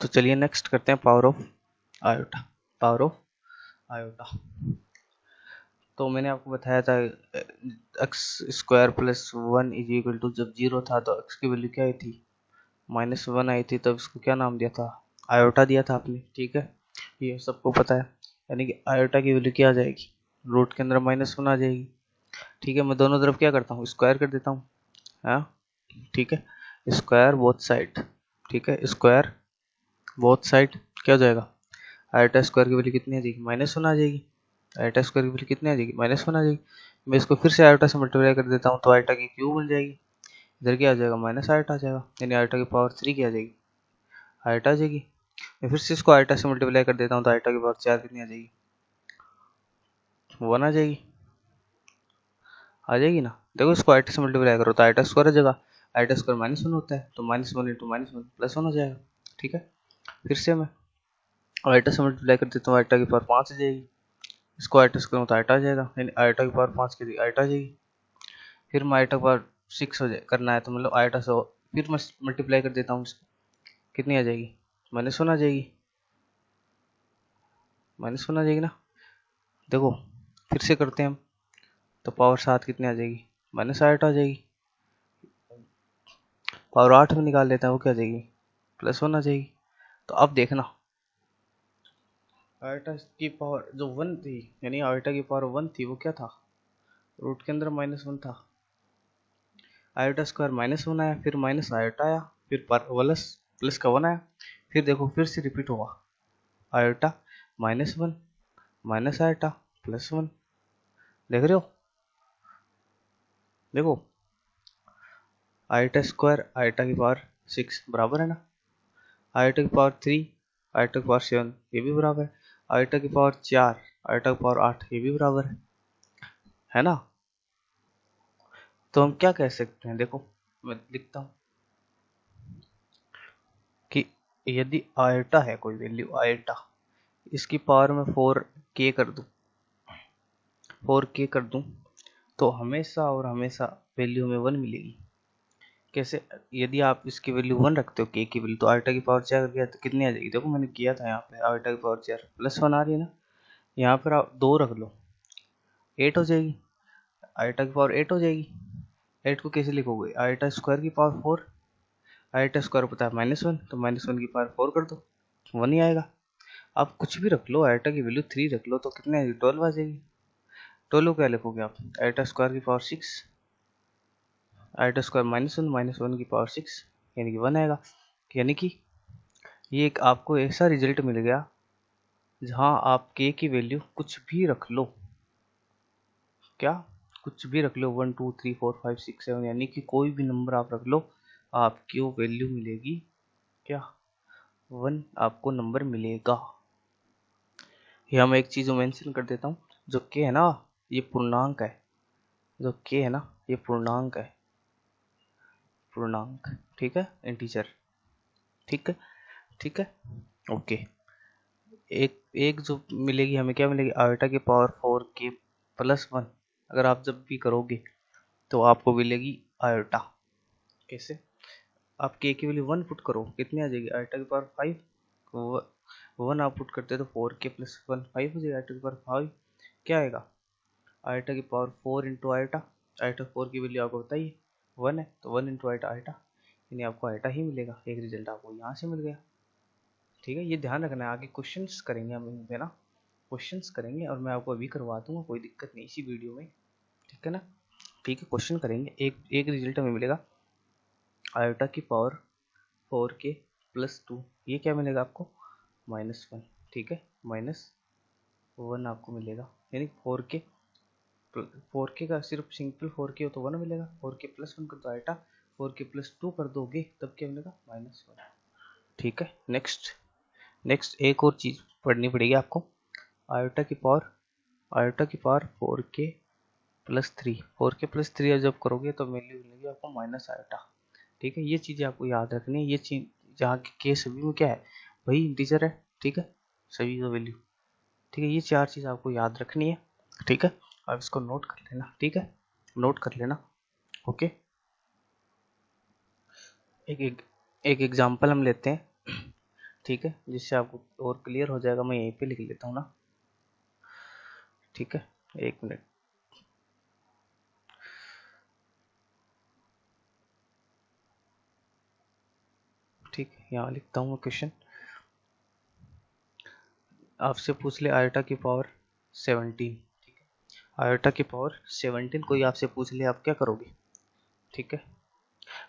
तो चलिए नेक्स्ट करते हैं power of iota. Power of iota, तो मैंने आपको बताया था x square plus one is equal to, जब जीरो था तो एक्स की वैल्यू क्या आई थी, -1 आई थी, तब इसको क्या नाम दिया था, आयोटा दिया था आपने। ठीक है, ये सबको पता है। यानी कि आयोटा की वैल्यू क्या आ जाएगी, रूट के अंदर -1 आ जाएगी। ठीक है, मैं दोनों तरफ क्या करता हूँ, स्क्वायर कर देता हूँ। हाँ ठीक है, स्क्वायर बोथ साइड। ठीक है, स्क्वायर बोथ साइड क्या हो जाएगा, आयोटा स्क्वायर की वैल्यू कितनी आ जाएगी, -1 आ जाएगी। आयोटा स्क्वायर की वैल्यू कितनी आ जाएगी, -1 आ जाएगी। मैं इसको फिर से आयोटा से मल्टीप्लाई कर देता हूँ तो आयोटा की क्यूब बन जाएगी। इधर क्या आ जाएगा, माइनस आयोटा आ जाएगा, यानी आयोटा की पावर 3 क्या आ जाएगी, आयोटा आ जाएगी। मैं फिर से इसको आयोटा से मल्टीप्लाई कर देता हूँ तो आयोटा की पावर 4 कितनी आ जाएगी, 1 आ जाएगी। आ जाएगी ना, देखो इसको आयोटा से मल्टीप्लाई करो तो आयोटा स्क्वायर आ जाएगा, आयोटा स्क्वायर -1 होता है तो -1 इंटू -1 +1 हो जाएगा। ठीक है, फिर से मैं आयोटा से मल्टीप्लाई कर देता हूँ, आयोटा की पावर 5 आ जाएगी। इसको आयोटा से करूँ तो आयोटा आ जाएगा, यानी आयोटा की पावर 5 की आयोटा आ जाएगी। फिर मैं आयोटा की पावर 6 हो जाए करना है तो मतलब आयोटा से फिर मैं मल्टीप्लाई कर देता हूँ इसको, कितनी आ जाएगी, -1 आ जाएगी। -1 आ जाएगी ना, देखो फिर से करते हैं हम, तो पावर 7 कितनी आ जाएगी, -8 आ जाएगी। पावर 8 में निकाल लेते हैं, वो क्या आ जाएगी, +1 आ जाएगी। तो अब देखना, आयोटा की पावर जो 1 थी, यानी आयोटा की पावर 1 थी, वो क्या था, रूट के अंदर -1 था। आयोटा स्क्वायर -1 आया, फिर माइनस आयोटा आया, फिर प्लस प्लस का 1 आया, फिर देखो फिर से रिपीट हुआ, आयोटा -1 माइनस आयोटा +1। देख रहे हो, देखो आयोटा स्क्वायर आयोटा की पावर 6 बराबर है ना, आयोटा की पावर 3 आयोटा की पावर 7 ये भी बराबर है, आयोटा की पावर 4 आयोटा की पावर 8 ये भी बराबर है ना। तो हम क्या कह सकते हैं, देखो मैं लिखता हूँ कि यदि आयोटा है कोई वैल्यू, आयोटा इसकी पावर में 4k कर दूं, 4k कर दूं तो हमेशा और हमेशा वैल्यू में 1 मिलेगी। कैसे, यदि आप इसकी वैल्यू 1 रखते हो, k की वैल्यू, तो आयोटा की पावर 4 किया तो कितनी आ जाएगी, देखो मैंने किया था यहाँ पे, आयोटा की पावर 4 +1 आ रही है ना, यहाँ पर आप 2 रख लो, 8 हो जाएगी, आयोटा की पावर 8 हो जाएगी। 8 को कैसे लिखोगे, आयोटा स्क्वायर की पावर 4, आयोटा स्क्वायर पता है -1, तो -1 की पावर 4 कर दो, 1 ही आएगा। आप कुछ भी रख लो, आयोटा की वैल्यू 3 रख लो तो कितने आएगी, 12 आ जाएगी। 12 क्या लिखोगे आप, आयोटा स्क्वायर की पावर 6, आयोटा स्क्वायर -1 की पावर 6 यानी कि 1 आएगा। यानी कि ये एक आपको ऐसा रिजल्ट मिल गया जहां आप k की वैल्यू कुछ भी रख लो, क्या कुछ भी रख लो, 1 2 3 4 5 6 7, यानी कि कोई भी नंबर आप रख लो, आपकी वैल्यू मिलेगी क्या, 1 आपको नंबर मिलेगा। यहाँ मैं एक चीज मेंशन कर देता हूँ, जो k है ना ये पूर्णांक है, जो k है ना ये पूर्णांक है, पूर्णांक। ठीक है, इंटीजर। ठीक है, ठीक है, ओके। एक एक जो मिलेगी हमें, क्या मिलेगी, आयोटा की पावर 4k +1, अगर आप जब भी करोगे तो आपको मिलेगी आयोटा। कैसे, आप k की वैल्यू 1 पुट करो, कितनी आ जाएगी, आयोटा की पावर 5, 1 आप पुट करते हो तो 4k + 1 5 हो जाएगा, आयोटा की पावर 5 क्या आएगा, आयोटा की पावर 4 इंटू आयोटा, आयोटा 4 की वैल्यू आपको बताइए 1 है, तो 1 इंटू आयोटा आयोटा, यानी आपको आयोटा ही मिलेगा। एक रिजल्ट आपको यहाँ से मिल गया। ठीक है, ये ध्यान रखना है, आगे क्वेश्चंस करेंगे हम इन पे ना, क्वेश्चंस करेंगे और मैं आपको अभी करवा दूंगा, कोई दिक्कत नहीं इसी वीडियो में। ठीक है ना, ठीक है, क्वेश्चन करेंगे, एक एक रिजल्ट हमें मिलेगा आयोटा की पावर 4k +2, ये क्या मिलेगा आपको, -1। ठीक है, -1 आपको मिलेगा, यानी 4k का सिर्फ सिंपल 4k हो तो 1 मिलेगा, 4k +1 कर दो आयोटा, 4k +2 कर दोगे तब क्या मिलेगा, -1। ठीक है, नेक्स्ट नेक्स्ट एक और चीज पढ़नी पड़ेगी आपको, आयोटा की पावर, आयोटा की पावर 4k +3, 4k +3 जब करोगे तो वैल्यू मिलेगी आपको -आयोटा। ठीक है, ये चीजें आपको याद रखनी है, ये चीज जहाँ के सभी में क्या है वही इंटीजर है। ठीक है, सभी का वैल्यू, ठीक है, ये 4 चीज आपको याद रखनी है। ठीक है, आप इसको नोट कर लेना, ठीक है, नोट कर लेना। ओके, एक एक एक एग्जांपल हम लेते हैं। ठीक है, जिससे आपको और क्लियर हो जाएगा। मैं यहीं पे लिख लेता हूँ ना, ठीक है, 1 मिनट। ठीक है, यहाँ लिखता हूँ मैं क्वेश्चन। आपसे पूछ ले आयोटा की पावर 17, ठीक है, आयोटा की पावर 17 कोई आपसे पूछ ले, आप क्या करोगे? ठीक है,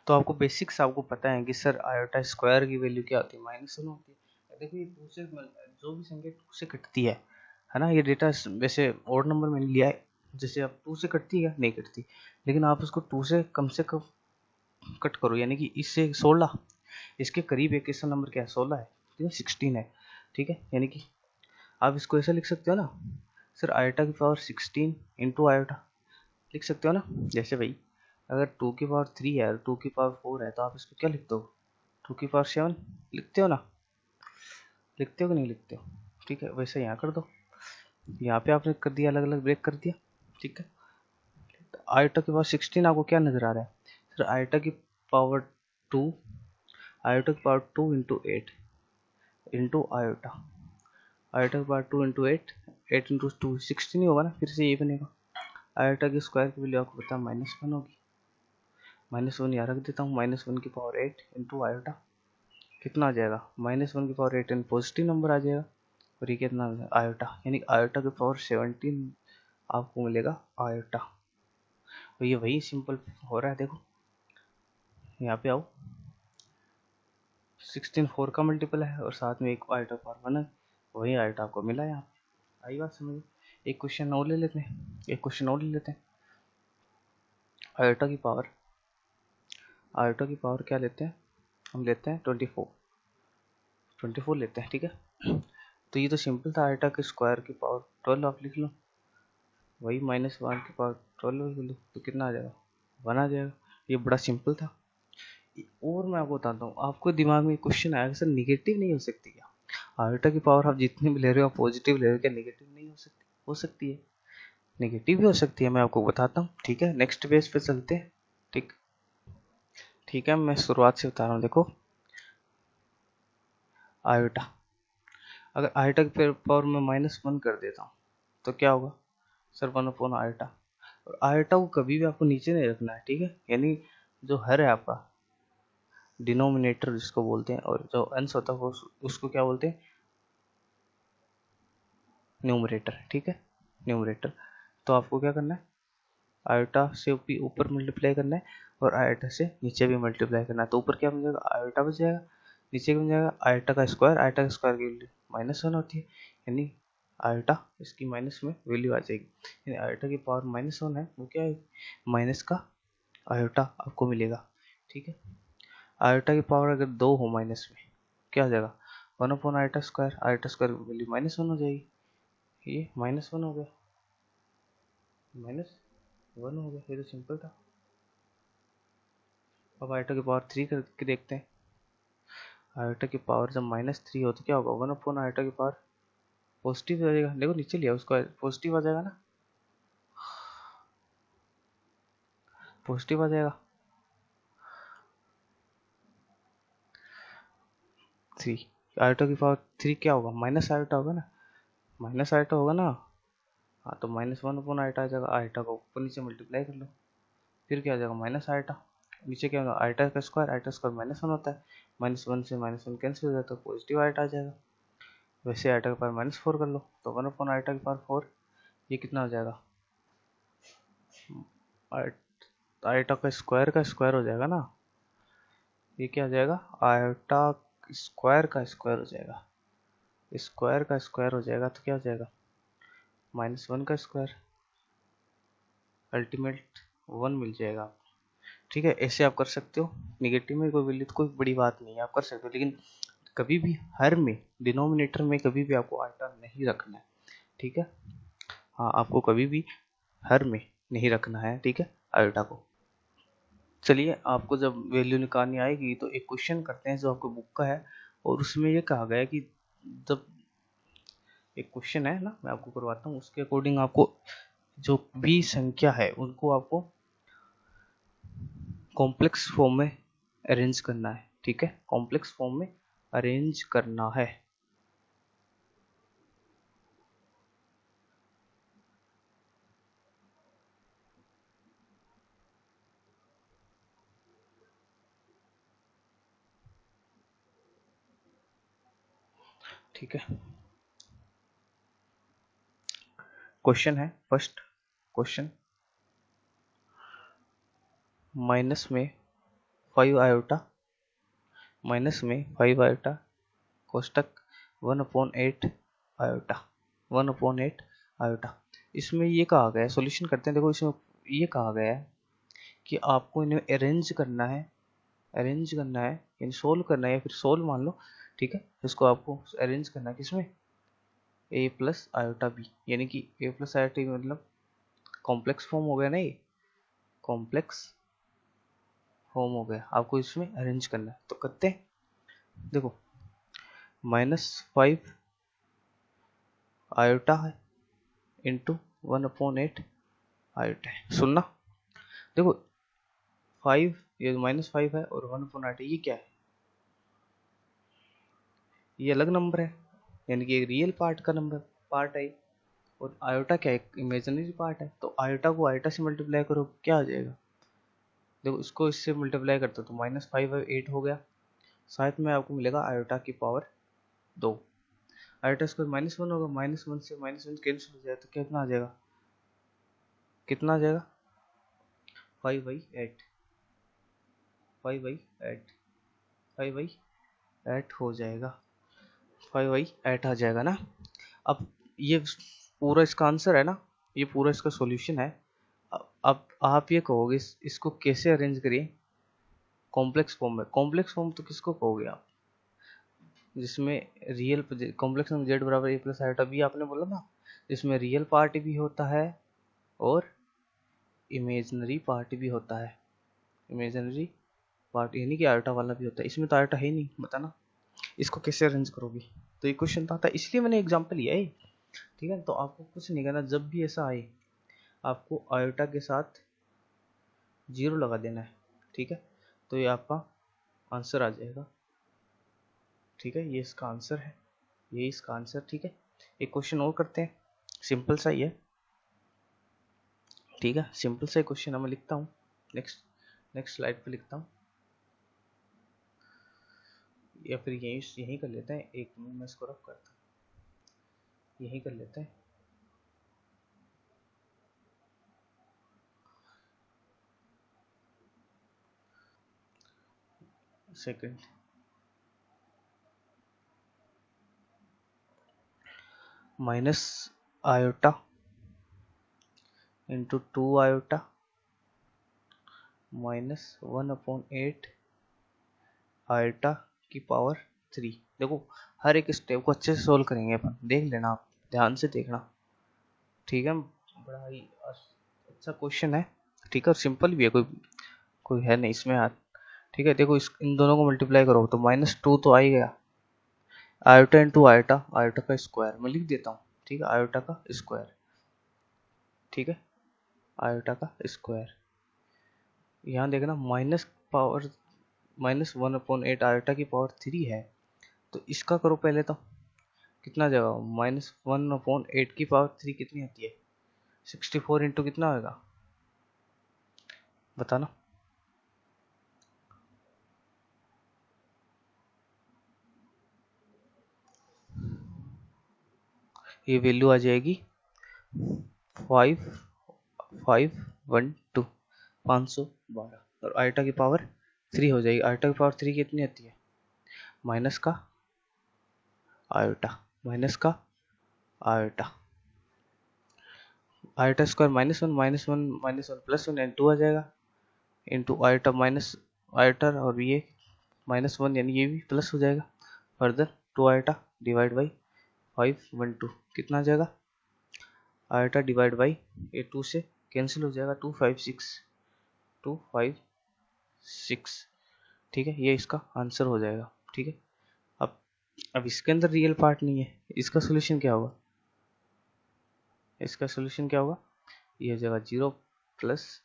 तो आपको बेसिक्स आपको पता है कि सर आयोटा स्क्वायर की वैल्यू क्या होती है, -1 होती है। देखो ये 2 से जो भी संख्या 2 से कटती है ना, ये डेटा वैसे ओड नंबर मैंने लिया है, जैसे अब 2 से कटती है नहीं कटती, लेकिन आप उसको 2 से कम कट करो, यानी कि इससे 16, इसके करीब एक ऐसा नंबर क्या है, 16 है, ठीक है, 16 है, ठीक है, यानी कि आप इसको ऐसा लिख सकते हो ना, सर आयोटा की पावर 16 इंटू आयोटा, लिख सकते हो ना। जैसे भाई अगर 2 की पावर 3 है और 2 की पावर 4 है, तो आप इसको क्या लिखते हो, 2 की पावर 7 लिखते हो ना, लिखते हो कि नहीं लिखते हो? ठीक है, वैसे यहाँ कर दो, यहाँ पे आपने कर दिया, अलग अलग ब्रेक कर दिया, ठीक है। तो आयोटा की पावर 16 आपको क्या नजर आ रहा है, सर आयोटा की पावर 2, आयोटा की power 2 into 8 into iota, iota की पावर 2 इंटू 8, 8 इंटू 2 16 ही होगा ना, फिर से ये बनेगा। आयोटा की स्क्वायर की वैल्यू आपको पता है -1 होगी, -1 यहाँ रख देता हूँ, -1 की पावर 8 इंटू आयोटा, कितना आ जाएगा, -1 की पावर 8 एंड पॉजिटिव नंबर आ जाएगा, और ये कितना आयोटा, यानी आयोटा की पावर 17 आपको मिलेगा आयोटा। तो ये वही सिंपल हो रहा है, देखो यहाँ पे आओ, 16 4 का मल्टीपल है और साथ में एक आयोटा पावर 1 है, वही आयोटा आपको मिला है यहाँ पे। आई बात समझ? एक क्वेश्चन और ले लेते हैं, एक क्वेश्चन और ले लेते हैं। आयोटा की पावर, आयोटा की पावर क्या लेते हैं, हम लेते हैं 24 लेते हैं, ठीक है। तो ये तो सिंपल था, आयोटा के स्क्वायर की पावर 12 आप लिख लो, वही -1 की पावर 12 लिख लो, तो कितना आ जाएगा, 1 आ जाएगा। ये बड़ा सिंपल था। और मैं आपको बताता हूँ, आपको दिमाग में क्वेश्चन आएगा, सर निगेटिव नहीं हो सकती क्या, आयोटा की पावर आप जितनी भी ले रहे हो, पॉजिटिव ले रहे हो, क्या निगेटिव नहीं हो सकती? हो सकती है, निगेटिव भी हो सकती है, मैं आपको बताता हूँ, ठीक है। नेक्स्ट पेज पे चलते हैं, ठीक, ठीक है, मैं शुरुआत से बता रहा हूँ, देखो आयोटा, अगर आयोटा की पावर में -1 कर देता हूँ तो क्या होगा, सर 1 अपॉन आयोटा। और आयोटा को कभी भी आपको नीचे नहीं रखना है, ठीक है, यानी जो हर है आपका डिनोमिनेटर जिसको बोलते हैं, और जो अंश होता है उसको क्या बोलते हैं, न्यूमरेटर, ठीक है, न्यूमरेटर। तो आपको क्या करना है, आयोटा से ऊपर मल्टीप्लाई करना है और आयोटा से नीचे भी मल्टीप्लाई करना है, तो ऊपर क्या बन जाएगा, आयोटा बच जाएगा, नीचे बन जाएगा आयोटा का स्क्वायर, आयोटा का स्क्वायर की वैल्यू -1 होती है, यानी आयोटा इसकी माइनस में वैल्यू आ जाएगी, यानी आयोटा की पावर -1 है, वो क्या है, माइनस का आयोटा आपको मिलेगा, ठीक है। आयोटा की पावर अगर 2 हो माइनस में, क्या हो जाएगा, 1 upon iota square, iota square की वैल्यू -1 हो जाएगी, ये -1 हो गया, -1 हो गया, ये तो सिंपल था। अब आयोटा की पावर 3 करके देखते हैं, आयोटा की पावर जब -3 हो तो क्या होगा, 1 अपॉन आयोटा की पावर पॉजिटिव आ जाएगा, देखो नीचे लिया उसको, पॉजिटिव आ जाएगा ना, पॉजिटिव आ जाएगा 3, आयोटा की पावर 3 क्या होगा, माइनस आयोटा होगा ना, माइनस आयोटा होगा ना, हाँ, तो -1 अपॉन आयोटा आ जाएगा, आयोटा को ऊपर नीचे मल्टीप्लाई कर लो, फिर क्या आ जाएगा, माइनस आयोटा, नीचे क्या होगा, आयोटा का स्क्वायर, आयोटा स्क्वायर -1 होता है, -1 से -1 कैंसिल हो जाता है, पॉजिटिव आयोटा आ जाएगा। वैसे आयोटा की पावर -4 कर लो, तो 1 अपॉन आयोटा की पावर 4, ये कितना हो जाएगा, आयोटा का स्क्वायर हो जाएगा ना, ये क्या हो जाएगा, आयोटा स्क्वायर हो जाएगा, स्क्वायर का स्क्वायर हो जाएगा, तो क्या हो जाएगा, -1 का स्क्वायर, अल्टीमेट 1 मिल जाएगा आपको, ठीक है। ऐसे आप कर सकते हो, निगेटिव में कोई वैल्यू तो कोई बड़ी बात नहीं है, आप कर सकते हो, लेकिन कभी भी हर में, डिनोमिनेटर में कभी भी आपको आयोटा नहीं रखना है, ठीक है। हाँ, आपको कभी भी हर में नहीं रखना है, ठीक है, आयोटा को। चलिए, आपको जब वैल्यू निकालनी आएगी तो एक क्वेश्चन करते हैं जो आपको बुक का है, और उसमें ये कहा गया है कि जब एक क्वेश्चन है ना, मैं आपको करवाता हूँ, उसके अकॉर्डिंग आपको जो भी संख्या है उनको आपको कॉम्प्लेक्स फॉर्म में अरेंज करना है, ठीक है, कॉम्प्लेक्स फॉर्म में अरेंज करना है। ठीक है, क्वेश्चन है फर्स्ट क्वेश्चन, माइनस में 5 आयोटा, माइनस में 5 आयोटा कोष्टक 1/8 आयोटा, 1/8 आयोटा। इसमें ये कहा गया है, सॉल्यूशन करते हैं। देखो इसमें ये कहा गया है कि आपको इन्हें अरेंज करना है, अरेंज करना है यानी सोल्व करना है, या फिर सोल्व मान लो। ठीक है, इसको आपको अरेंज करना है किसमें, a प्लस आयोटा बी, यानी कि a प्लस आयोटा बी मतलब कॉम्प्लेक्स फॉर्म हो गया ना, ये कॉम्प्लेक्स फॉर्म हो गया, आपको इसमें अरेंज करना है। तो करते हैं, देखो -5 आयोटा है इंटू 1/8 आयोटा है। सुनना, देखो 5, ये -5 है और 1/8 है, ये क्या है, ये अलग नंबर है, यानी कि एक रियल पार्ट का नंबर पार्ट है, और आयोटा क्या है, इमेजिनरी पार्ट है। तो आयोटा को आयोटा से मल्टीप्लाई करो, क्या आ जाएगा, देखो इसको इससे मल्टीप्लाई करते हो तो -5 है 8 हो गया, साथ में आपको मिलेगा आयोटा की पावर 2। आयोटा स्क्वायर -1 होगा, -1 से -1 कैंसिल हो जाए तो कितना आ जाएगा, कितना आ जाएगा 5/8, 5/8, 5/8 हो जाएगा, 5/8 आ जाएगा ना। अब ये पूरा इसका आंसर है ना, ये पूरा इसका सॉल्यूशन है। अब आप ये कहोगे इसको कैसे अरेंज करिए कॉम्प्लेक्स फॉर्म में। कॉम्प्लेक्स फॉर्म तो किसको कहोगे आप, जिसमें रियल कॉम्प्लेक्स में z बराबर a प्लस आयोटा बी आपने बोला ना, जिसमें रियल पार्ट भी होता है और इमेजिनरी पार्ट भी होता है, इमेजिनरी पार्ट यानी कि आयोटा वाला भी होता है। इसमें तो आयोटा है ही नहीं, बताना इसको कैसे अरेंज करोगे। तो ये क्वेश्चन था इसलिए मैंने एग्जांपल लिया है। ठीक है, तो आपको कुछ नहीं करना, जब भी ऐसा आए आपको आयोटा के साथ 0 लगा देना है। ठीक है, तो ये आपका आंसर आ जाएगा। ठीक है, ये इसका आंसर है, ये इसका आंसर। ठीक है, एक क्वेश्चन और करते हैं, सिंपल सा ही है। ठीक है, सिंपल सा क्वेश्चन है, मैं लिखता हूँ नेक्स्ट नेक्स्ट स्लाइड पे लिखता हूँ, या फिर यहीं कर लेते हैं, एक मिनट में इसको रख करता हूँ, यहीं कर लेते हैं। Second, minus iota into 2 iota -1/8 iota की पावर 3। देखो हर एक स्टेप को अच्छे से सोल्व करेंगे अपन, देख लेना आप, ध्यान से देखना। ठीक है, बड़ा ही अच्छा क्वेश्चन है। ठीक है, और सिंपल भी है, कोई कोई है नहीं इसमें यार। ठीक है, देखो इन दोनों को मल्टीप्लाई करो तो -2 तो आ ही गया, आयोटा इंटू आयोटा, आयोटा का स्क्वायर मैं लिख देता हूँ। ठीक है, आयोटा का स्क्वायर, ठीक है, आयोटा का स्क्वायर। यहाँ देखना माइनस पावर -1/8 आयोटा की पावर 3 है, तो इसका करो पहले, तो कितना जाएगा, -1/8 की पावर 3 कितनी आती है, 64 इंटू कितना होगा बताना। ये वैल्यू आ जाएगी 5512, 512, और आयोटा की पावर 3 हो जाएगी। आयोटा की पावर 3 कितनी आती है, माइनस का आयोटा, माइनस का आयोटा, आयोटा स्क्वायर -1 -1 +1 एंड 2 आ जाएगा, इंटू आयोटा माइनस आयोटा, और ये -1 यानी ये भी प्लस हो जाएगा। फर्दर 2 आयोटा डिवाइड बाई 512 कितना आ जाएगा, आयोटा डिवाइड बाई ये 2 से कैंसिल हो जाएगा, 256, 256। ठीक है, ये इसका आंसर हो जाएगा। ठीक है, अब इसके अंदर रियल पार्ट नहीं है, इसका सोल्यूशन क्या होगा, इसका सोल्यूशन क्या होगा, ये हो जाएगा 0 +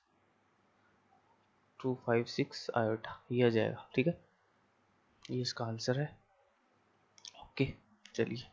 256 आयोटा, ये आ जाएगा। ठीक है, ये इसका आंसर है। चलिए